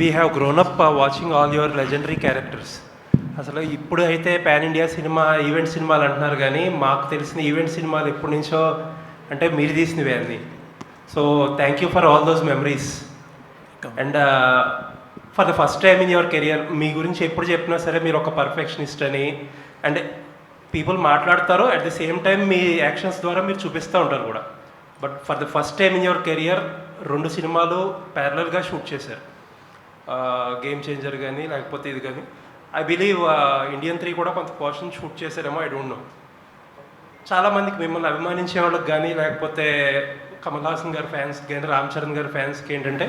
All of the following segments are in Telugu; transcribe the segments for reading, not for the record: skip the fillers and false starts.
We have grown up watching all your legendary characters. అసలు ఇప్పుడు అయితే పాన్ ఇండియా సినిమా, ఈవెంట్ సినిమాలు అంటున్నారు, కానీ మాకు తెలిసిన ఈవెంట్ సినిమాలు ఎప్పటి నుంచో అంటే మీరు తీసినవే అన్నీ. So thank you for all those memories. And for the first time in your career మీ గురించి ఎప్పుడు చెప్పినా సరే మీరు ఒక పర్ఫెక్షనిస్ట్ అని, అండ్ పీపుల్ మాట్లాడతారు, అట్ ది సేమ్ టైం మీ యాక్షన్స్ ద్వారా మీరు చూపిస్తూ ఉంటారు కూడా. But for the first time in your career 2 సినిమాలు ప్యారలల్గా షూట్ చేశారు, గేమ్ చేంజర్ కానీ లేకపోతే ఇది కానీ. ఐ బిలీవ్ ఇండియన్ 3 కూడా కొంత పోర్షన్ షూట్ చేశారేమో, ఐ డోంట్ నో. చాలామందికి మిమ్మల్ని అభిమానించే వాళ్ళకి కానీ లేకపోతే కమల్ హాసన్ గారి ఫ్యాన్స్ కానీ రామ్ చరణ్ గారి ఫ్యాన్స్కి ఏంటంటే,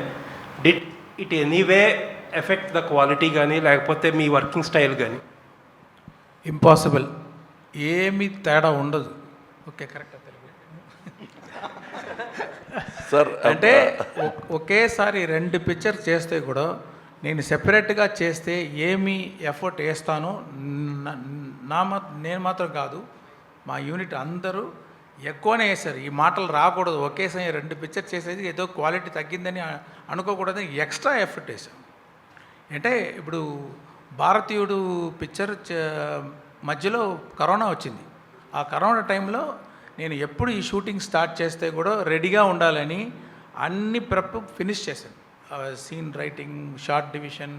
did it anyway effect the quality కానీ లేకపోతే మీ వర్కింగ్ స్టైల్ కానీ? ఇంపాసిబుల్, ఏమీ తేడా ఉండదు. Okay, correct. సార్ అంటే ఒకేసారి 2 పిక్చర్ చేస్తే కూడా నేను సెపరేట్గా చేస్తే ఏమి ఎఫర్ట్ వేస్తానో నేను మాత్రం కాదు, మా యూనిట్ అందరూ ఎక్కువనే వేశారు. ఈ మాటలు రాకూడదు, ఒకేసారి 2 పిక్చర్ చేసేది ఏదో క్వాలిటీ తగ్గిందని అనుకోకూడదని ఎక్స్ట్రా ఎఫర్ట్ వేసాం. అంటే ఇప్పుడు భారతీయుడు పిక్చర్ మధ్యలో కరోనా వచ్చింది. ఆ కరోనా టైంలో నేను ఎప్పుడు ఈ షూటింగ్ స్టార్ట్ చేస్తే కూడా రెడీగా ఉండాలని అన్ని ప్రెప్ ఫినిష్ చేశాను. Scene writing, shot division,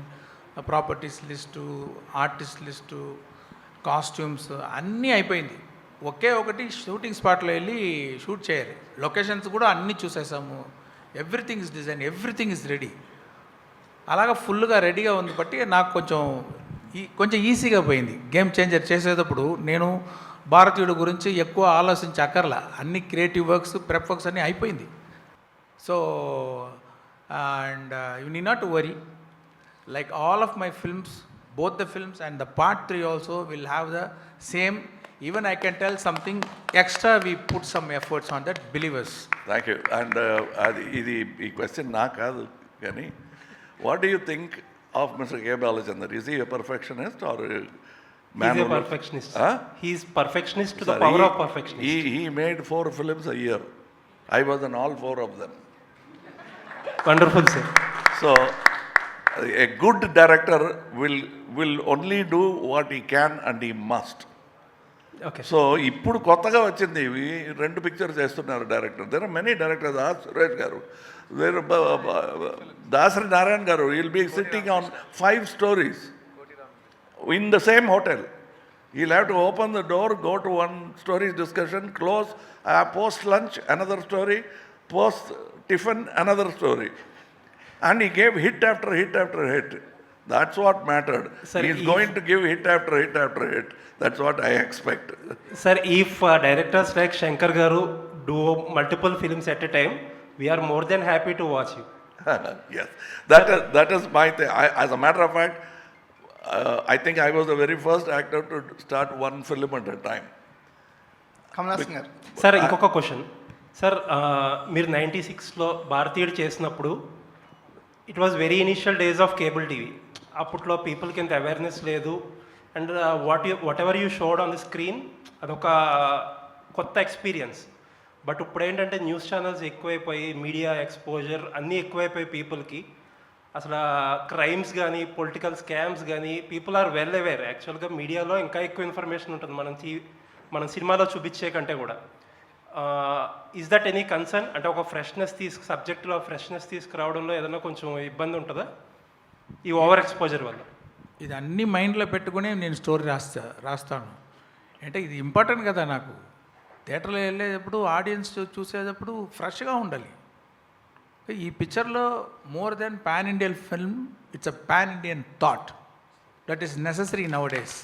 properties list, artist list, costumes అన్నీ అయిపోయింది. ఒకే ఒకటి షూటింగ్ స్పాట్లో వెళ్ళి షూట్ చేయాలి. లొకేషన్స్ కూడా అన్నీ చూసేసాము. Everything is design, everything is ready. అలాగా ఫుల్గా రెడీగా ఉంది బట్టి నాకు కొంచెం ఈజీగా పోయింది. గేమ్ చేంజర్ చేసేటప్పుడు నేను భారతీయుడు గురించి ఎక్కువ ఆలోచించక్కర్లా, అన్ని క్రియేటివ్ వర్క్స్, ప్రెప్ వర్క్స్ అన్నీ అయిపోయింది. So and you need not to worry, like all of my films, both the films and the part 3 also will have the same. Even I can tell something extra, we put some efforts on that, believers. Thank you. And ఇది ఈ క్వశ్చన్ నా కాదు కానీ, what do you think of mister K Balachander? Is he a perfectionist or He's a perfectionist. He is perfectionist to the power of perfectionist. He made 4 films a year. I was in all 4 of them. Wonderful, sir. So a good director will only do what he can and he must. Okay. So ఇప్పుడు కొత్తగా వచ్చింది, ఇవి 2 పిక్చర్స్ చేస్తున్నారు director. There are many directors. Suresh garu, there Dasari Narayana garu, will be sitting on 5 stories in the same hotel. He'll have to open the door, go to one story discussion, close, post lunch another story, post tiffin another story, and he gave hit after hit after hit. That's what mattered. Sir, he is going to give hit after hit after hit. That's what I expect. Sir, if directors like Shankar Garu do multiple films at a time, we are more than happy to watch you. Yes, that is my thing. As a matter of fact, I think I was the very first actor to start 1 film at a time. Kamal Haasan garu. Sir ఇంకొక క్వశ్చన్. సార్ మీరు 96లో భారతీయుడు చేసినప్పుడు it was very initial days of cable TV. అప్పట్లో పీపుల్కి ఎంత అవేర్నెస్ లేదు. And whatever you showed on the screen అదొక కొత్త ఎక్స్పీరియన్స్. బట్ ఇప్పుడు ఏంటంటే న్యూస్ ఛానల్స్ ఎక్కువైపోయి, మీడియా ఎక్స్పోజర్ అన్నీ ఎక్కువైపోయి పీపుల్కి, అసలు క్రైమ్స్ కానీ పొలిటికల్ స్కామ్స్ కానీ పీపుల్ ఆర్ వెల్ అవేర్. యాక్చువల్గా మీడియాలో ఇంకా ఎక్కువ ఇన్ఫర్మేషన్ ఉంటుంది మనం సినిమాలో చూపించే కంటే కూడా. Is that any concern? అంటే ఒక సబ్జెక్ట్లో ఫ్రెష్నెస్ తీసుకురావడంలో ఏదైనా కొంచెం ఇబ్బంది ఉంటుందా ఈ ఓవర్ ఎక్స్పోజర్ వల్ల? ఇది అన్ని మైండ్లో పెట్టుకుని నేను స్టోరీ రాస్తాను. అంటే ఇది ఇంపార్టెంట్ కదా నాకు. థియేటర్లో వెళ్ళేటప్పుడు ఆడియన్స్ చూసేటప్పుడు ఫ్రెష్గా ఉండాలి. ఈ పిక్చర్లో more than pan Indian film, it's a pan Indian thought that is necessary nowadays.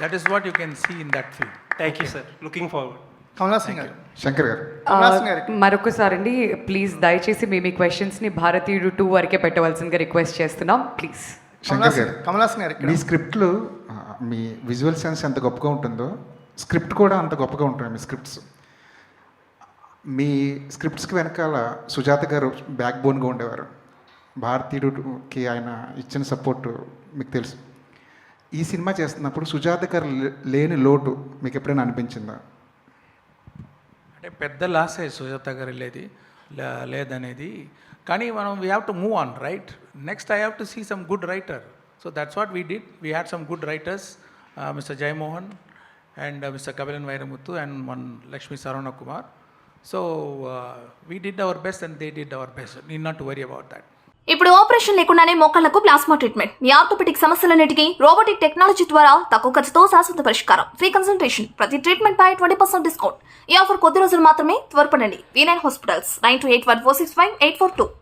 That is what you can see in that film. Thank you sir. Looking forward. Kamal Haasan garu. Shankar గారు. కమలాసన్ గారు. మరొకసారి అండి, ప్లీజ్ దయచేసి మీ క్వశ్చన్స్ని భారతీయుడు 2 వరకే పెట్టవలసిందిగా రిక్వెస్ట్ చేస్తున్నాం, ప్లీజ్. శంకర్ గారు, కమలాసన్ గారు, మీ స్క్రిప్ట్లు, మీ విజువల్ సెన్స్ ఎంత గొప్పగా ఉంటుందో స్క్రిప్ట్ కూడా అంత గొప్పగా ఉంటుంది. మీ స్క్రిప్ట్స్కి వెనకాల సుజాత గారు బ్యాక్ బోన్గా ఉండేవారు. భారతీయుడికి ఆయన ఇచ్చిన సపోర్టు మీకు తెలుసు. ఈ సినిమా చేస్తున్నప్పుడు సుజాత గారు లేని లోటు మీకు ఎప్పుడైనా అనిపించిందా? అంటే పెద్ద లాసే సుజాత గారు వెళ్ళేది. లేదనేది. కానీ మనం we have to move on, right? Next I have to see some good writer. So that's what we did. We had some good writers, mister Jeyamohan and Mr. Kabilan Vairamuthu and one Lakshmi Sarvana Kumar. So we did our best and they did our best. Need not to worry about that. ఇప్పుడు ఆపరేషన్ లేకుండానే మోకాళ్లకు ప్లాస్మా ట్రీట్మెంట్. మీ ఆర్థోపెడిక్ సమస్యలన్నిటికీ రోబోటిక్ టెక్నాలజీ ద్వారా తక్కువ ఖర్చుతో శాశ్వత పరిష్కారం. Free consultation. ప్రతి ట్రీట్మెంట్ పై 20% డిస్కౌంట్. ఈ ఆఫర్ కొద్ది రోజులు మాత్రమే. త్వరపడండి. V9 hospitals 9281465842.